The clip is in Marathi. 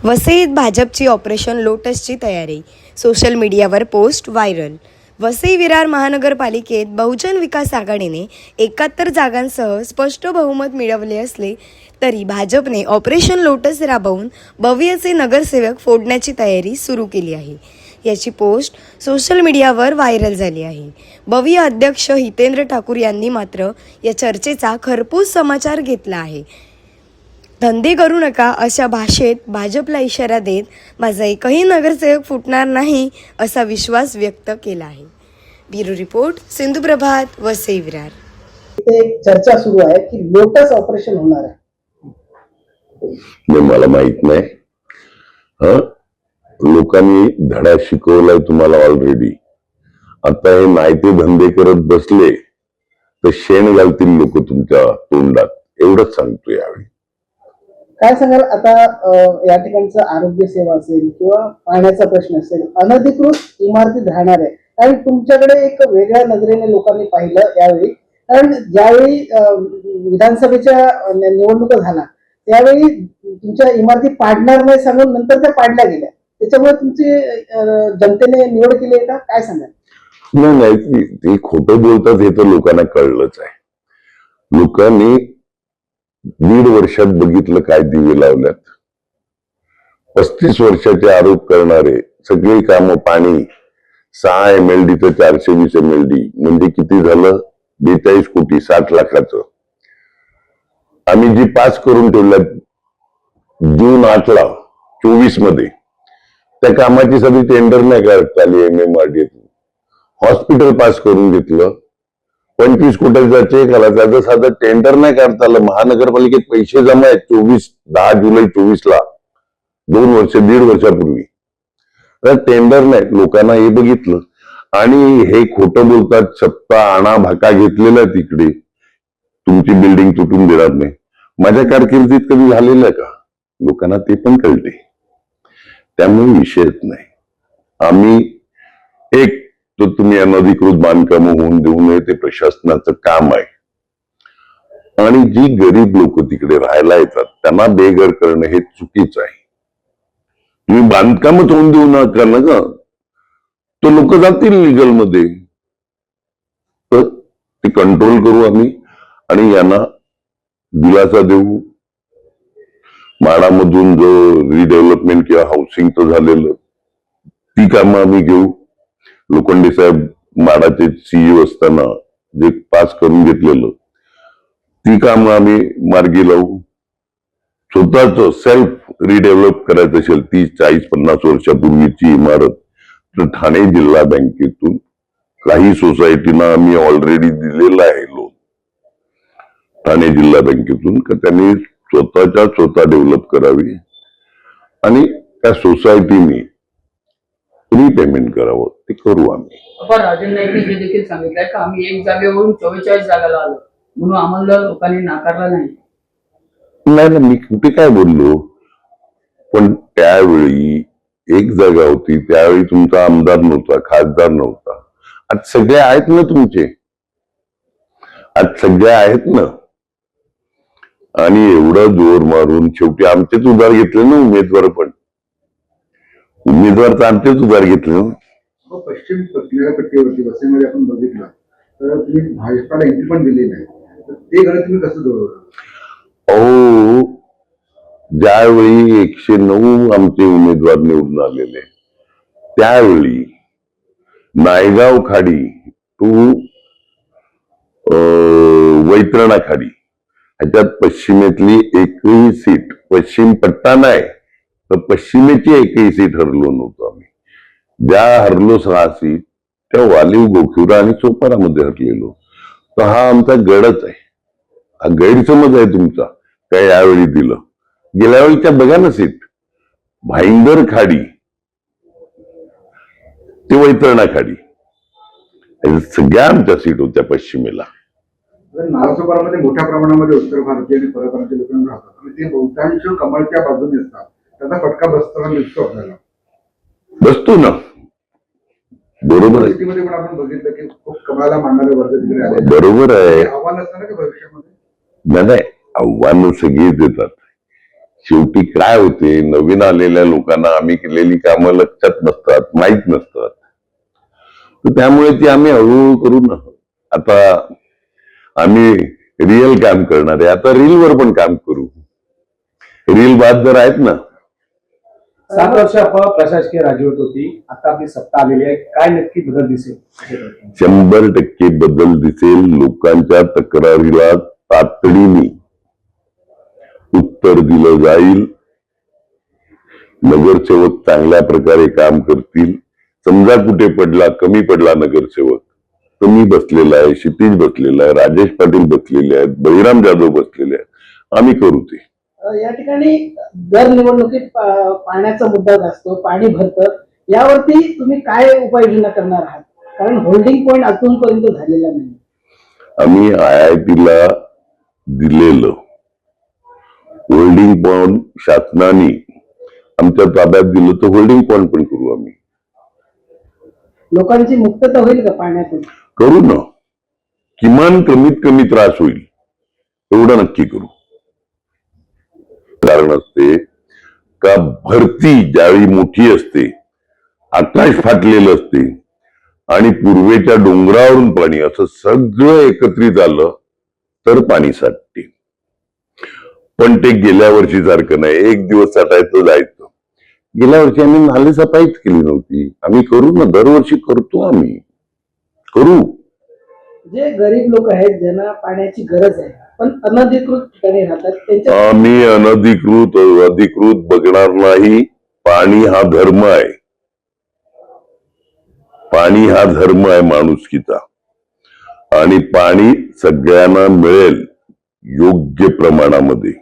वसईत भाजपची ऑपरेशन लोटसची तयारी. सोशल मीडियावर पोस्ट व्हायरल. वसई विरार महानगरपालिकेत बहुजन विकास आघाडीने 71 जागांसह स्पष्ट बहुमत मिळवले असले तरी भाजपने ऑपरेशन लोटस राबवून भव्यचे नगरसेवक फोडण्याची तयारी सुरू केली आहे. याची पोस्ट सोशल मीडियावर व्हायरल झाली आहे. भव्य अध्यक्ष हितेंद्र ठाकूर यांनी मात्र या चर्चेचा खरपूस समाचार घेतला आहे. धंदे करू नका अशा भाषेत भाजपला इशारा देत माझा एकही नगरसेवक फुटणार नाही असा विश्वास व्यक्त केला आहे. ब्युरो रिपोर्ट, सिंधू प्रभात, वसई विरार. इथे एक चर्चा सुरू आहे की लोटस ऑपरेशन होणार आहे. मला माहित नाही. लोकांनी धडा शिकवलाय तुम्हाला ऑलरेडी. आता हे नाहीते धंदे करत बसले तर शेण घालतील लोक तुमच्या तोंडात, एवढंच सांगतो यावेळी. काय सांगाल आता या ठिकाणचं आरोग्य सेवा असेल किंवा पाण्याचा प्रश्न असेल, अनधिकृत इमारतीत राहणार आहे. कारण तुमच्याकडे एक वेगळ्या नजरेने लोकांनी पाहिलं यावेळी. कारण ज्यावेळी विधानसभेच्या निवडणुका झाल्या त्यावेळी तुमच्या इमारती पाडणार नाही सांगून नंतर त्या पाडल्या गेल्या. त्याच्यामुळे तुमची जनतेने निवड केली आहे का, काय सांगाल? नाही, ते खोटं बोलतात हे तर लोकांना कळलंच आहे. लोकांनी 1.5 वर्षात बघितलं काय दिवे लावल्यात. 35 वर्षाचे आरोप करणारे सगळे काम, पाणी 6 MLD तर 420 MLD म्हणजे किती झालं? 42 कोटी 60 लाखाचं. आम्ही जी पास करून ठेवल्यात जून 8ला 24 मध्ये, त्या कामाची सगळी टेंडर नाही करता आली. MMRD हॉस्पिटल पास करून घेतलं, 25 कोटीचा चेक आला, त्याचं साधं टेंडर नाही करता आलं. महानगरपालिकेत पैसे जमा आहेत 10 जुलै 24ला, 2 वर्ष 1.5 वर्षापूर्वी. तर टेंडर नाही, लोकांना हे बघितलं. आणि हे खोटं बोलतात, सत्ता आणा भाका घेतलेला आहे तिकडे, तुमची बिल्डिंग तुटून देणार नाही. माझ्या कारकिर्दीत कधी झालेलं आहे का? लोकांना ते पण कळते. त्यामुळे विषयच नाही. आम्ही एक तर तुम्ही अनधिकृत बांधकाम होऊन देऊ नये, ते प्रशासनाचं काम आहे. आणि जी गरीब लोक तिकडे राहायला येतात त्यांना बेघर करणं हे चुकीचं आहे. तुम्ही बांधकामच होऊन देऊ नका ना का, तो लोक जातील लिगल मध्ये. तर ते कंट्रोल करू आम्ही आणि यांना दिलासा देऊ. माडामधून जो रिडेव्हलपमेंट किंवा हाऊसिंगचं झालेलं ती कामं आम्ही घेऊ. लोखंडे साहेब माडाचे CEO असताना जे पास करून घेतलेलं ती कामं आम्ही मार्गी लावू. स्वतःच सेल्फ रिडेव्हलप करायचं असेल 30, 40, 50 वर्षापूर्वीची इमारत तर ठाणे जिल्हा बँकेतून काही सोसायटीना आम्ही ऑलरेडी दिलेलं आहे लोन. ठाणे जिल्हा बँकेतून का त्यांनी स्वतः डेव्हलप करावी आणि त्या सोसायटीने रिपेमेंट करावं, ते करू आम्ही. आपण राजन नाईकने हे देखील सांगितलंय की आम्ही 1 जागेवरून 44 जागाला आलो म्हणून आम्हाला लोकांनी नाकारला नाही. नाही, मी कुठे काय बोललो. पण त्यावेळी 1 जागा होती, त्यावेळी तुमचा आमदार नव्हता, खासदार नव्हता. आज सगळे आहेत ना तुमचे, आज सगळे आहेत ना. आणि एवढं जोर मारून शेवटी आमचेच उधार घेतले ना उमेदवार. पण उमेदवार तर आमचेच उधार घेतले ना. पश्चिम किनारपट्टीवरती वसईमध्ये आपण बघितलं तर तुम्ही भाजपाला एंट्री पण दिली नाही, तर ते गणित तुम्ही कसं जोडवलं? अहो, ज्यावेळी 109 आमचे उमेदवार निवडून आलेले त्यावेळी नायगाव खाडी टू वैतरणा खाडी ह्याच्यात पश्चिमेतली एकही सीट, पश्चिम पट्टा नाही तर पश्चिमेची एकही सीट हरलो नव्हतो आम्ही. ज्या हरलो 6 सीट त्या वालीव, गोखुरा आणि चोपारामध्ये हरलेलो. तर हा आमचा गडच आहे. हा गैरसमज आहे तुमचा काय यावेळी दिलं. गेल्या वेळीच्या बघा ना सीट, भाईंदर खाडी ते वैतरणा खाडी, सगळ्या आमच्या सीट होत्या पश्चिमेला. नालासोपारामध्ये मोठ्या प्रमाणामध्ये उत्तर भारतीय आणि परप्रांतीय लोकांना राहतात आणि ते बहुतांश कमळच्या बाजूने असतात. त्याचा फटका बसताना दिसतो आपल्याला. बसतो ना, बरोबर आहे. सिटीमध्ये पण आपण बघितलं की खूप कमळाला मानणारे वर्ग तिकडे आले. बरोबर आहे. आव्हान असतं ना की भविष्यामध्ये? नाही, आव्हानं सगळी देतात. शेवटी काय होते, नवीन आलेल्या लोकांना आम्ही केलेली कामं लक्षात नसतात, माहीत नसतात. तर त्यामुळे ती आम्ही हळूहळू करू ना. आता आम्ही रिअल काम करणार आहे, आता रीलवर पण काम करू. रील बाद जर आहेत ना. 7 वर्ष प्रशासकीय राजवट होती, आता आपली सत्ता आलेली आहे, काय नक्की बदल दिसेल? 100% बदल दिसेल. लोकांच्या तक्रारीला तातडीने उत्तर दिलं जाईल. नगरसेवक चांगल्या प्रकारे काम करतील. समजा कुठे कमी पडला नगरसेवक, तर मी बसलेला आहे, क्षितिज बसलेला आहे, राजेश पाटील बसलेले आहेत, बळीराम जाधव बसलेले आहेत, आम्ही करू ते. या ठिकाणी दर निवडणुकीत पाण्याचा मुद्दा असतो, पाणी भरतं, यावरती तुम्ही काय उपाययोजना करणार आहात? कारण होल्डिंग पॉईंट अजूनपर्यंत झालेला नाही. आम्ही IIT-ला दिलेलं होल्डिंग पॉईंट शासनाने आमच्या ताब्यात दिलं, तर होल्डिंग पॉईंट पण करू आम्ही. लोकांची मुक्तता होईल का पाण्यातून? करू ना. किमान कमीत कमी त्रास होईल एवढं नक्की करू. कारण असते का, भरती ज्यावेळी मोठी असते, आकाश फाटलेलं असते आणि पूर्वेच्या डोंगरावरून पाणी असं सगळं एकत्रित आलं तर पाणी साठते. पण ते गेल्या वर्षी सारखं नाही, एक दिवस साठायचं जायचं. गेल्या वर्षी आम्ही नाले सफाईच केली नव्हती. आम्ही करू ना, दरवर्षी करतो आम्ही, करू. जे गरीब लोक आहेत, ज्यांना पाण्याची गरज आहे पण अनधिकृत ठिकाणी राहतात, त्यांच्या आम्ही अनधिकृत अधिकृत बघणार नाही. पाणी हा धर्म आहे. पाणी हा धर्म आहे माणुसकीचा. आणि पाणी सगळ्यांना मिळेल योग्य प्रमाणामध्ये.